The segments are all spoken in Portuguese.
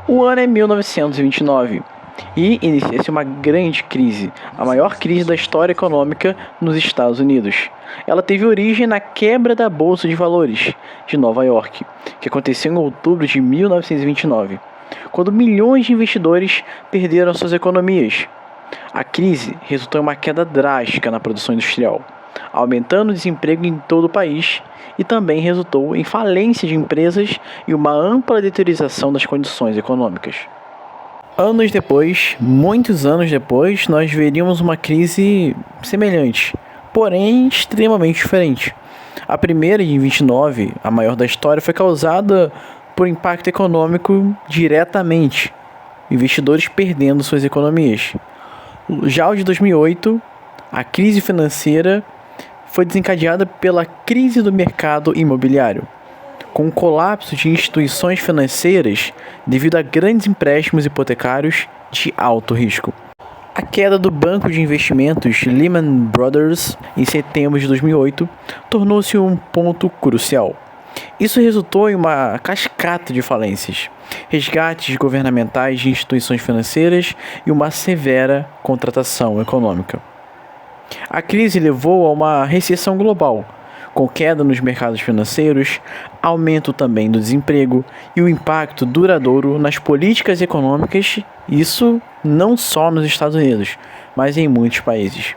O ano é 1929 e inicia-se uma grande crise, a maior crise da história econômica nos Estados Unidos. Ela teve origem na quebra da Bolsa de Valores de Nova York, que aconteceu em outubro de 1929, quando milhões de investidores perderam suas economias. A crise resultou em uma queda drástica na produção industrial, aumentando o desemprego em todo o país e também resultou em falência de empresas e uma ampla deterioração das condições econômicas. Anos depois, muitos anos depois, nós veríamos uma crise semelhante, porém extremamente diferente. A primeira, em 29, a maior da história, foi causada por impacto econômico diretamente, investidores perdendo suas economias. Já o de 2008, a crise financeira foi desencadeada pela crise do mercado imobiliário, com o colapso de instituições financeiras devido a grandes empréstimos hipotecários de alto risco. A queda do banco de investimentos Lehman Brothers em setembro de 2008 tornou-se um ponto crucial. Isso resultou em uma cascata de falências, resgates governamentais de instituições financeiras e uma severa contratação econômica. A crise levou a uma recessão global, com queda nos mercados financeiros, aumento também do desemprego e o impacto duradouro nas políticas econômicas, isso não só nos Estados Unidos, mas em muitos países.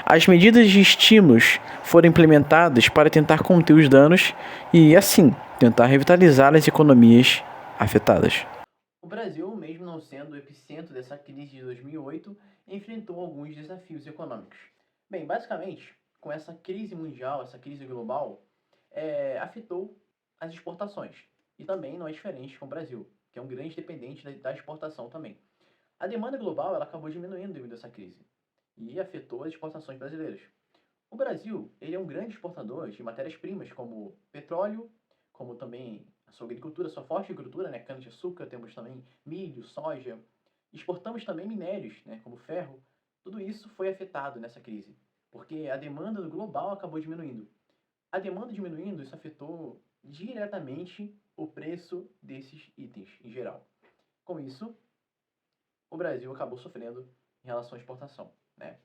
As medidas de estímulos foram implementadas para tentar conter os danos e, assim, tentar revitalizar as economias afetadas. O Brasil, mesmo não sendo o epicentro dessa crise de 2008, enfrentou alguns desafios econômicos. Bem, basicamente, com essa crise mundial, essa crise global, afetou as exportações. E também não é diferente com o Brasil, que é um grande dependente da exportação também. A demanda global ela acabou diminuindo devido a essa crise e afetou as exportações brasileiras. O Brasil ele é um grande exportador de matérias-primas como petróleo, como também a sua agricultura, sua forte agricultura, né, cana-de-açúcar, temos também milho, soja. Exportamos também minérios, né, como ferro. Tudo isso foi afetado nessa crise, porque a demanda global acabou diminuindo. A demanda diminuindo, isso afetou diretamente o preço desses itens em geral. Com isso, o Brasil acabou sofrendo em relação à exportação, né?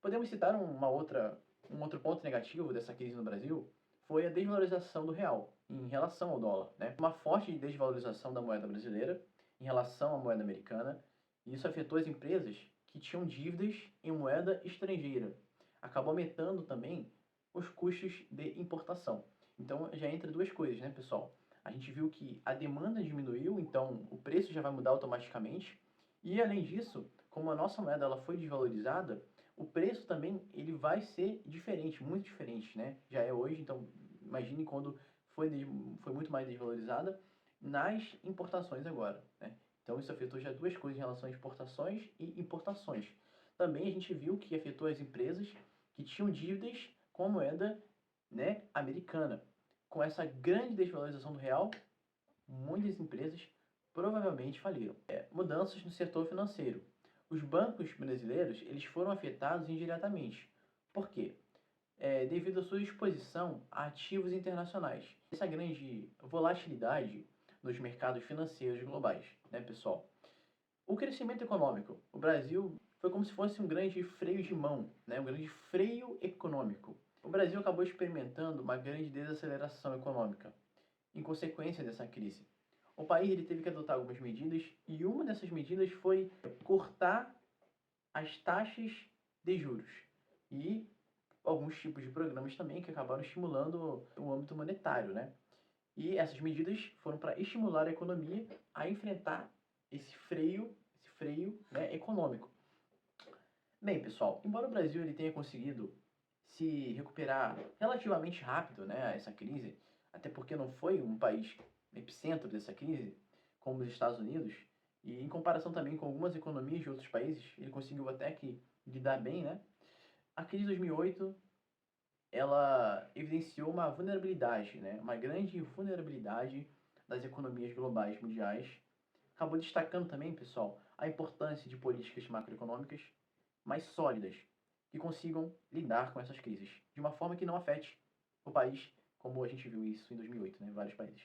Podemos citar um outro ponto negativo dessa crise no Brasil foi a desvalorização do real em relação ao dólar, né? Uma forte desvalorização da moeda brasileira em relação à moeda americana, e isso afetou as empresas que tinham dívidas em moeda estrangeira. Acabou aumentando também os custos de importação. Então já entra duas coisas, né, pessoal? A gente viu que a demanda diminuiu, então o preço já vai mudar automaticamente. E além disso, como a nossa moeda ela foi desvalorizada, o preço também ele vai ser diferente, muito diferente, né? Já é hoje, então imagine quando foi muito mais desvalorizada nas importações agora, né? Então isso afetou já duas coisas em relação a exportações e importações. Também a gente viu que afetou as empresas que tinham dívidas com a moeda, né, americana. Com essa grande desvalorização do real, muitas empresas provavelmente faliram. Mudanças no setor financeiro. Os bancos brasileiros eles foram afetados indiretamente. Por quê? Devido à sua exposição a ativos internacionais. Essa grande volatilidade nos mercados financeiros globais, né, pessoal? O crescimento econômico. O Brasil foi como se fosse um grande freio de mão, né? Um grande freio econômico. O Brasil acabou experimentando uma grande desaceleração econômica em consequência dessa crise. O país ele teve que adotar algumas medidas e uma dessas medidas foi cortar as taxas de juros e alguns tipos de programas também que acabaram estimulando o âmbito monetário, né? E essas medidas foram para estimular a economia a enfrentar esse freio, né, econômico. Bem, pessoal, embora o Brasil ele tenha conseguido se recuperar relativamente rápido, né, a essa crise, até porque não foi um país epicentro dessa crise, como os Estados Unidos, e em comparação também com algumas economias de outros países, ele conseguiu até que lidar bem, né? A crise de 2008, ela evidenciou uma vulnerabilidade, né, uma grande vulnerabilidade das economias globais mundiais. Acabou destacando também, pessoal, a importância de políticas macroeconômicas mais sólidas que consigam lidar com essas crises de uma forma que não afete o país, como a gente viu isso em 2008, né, em vários países.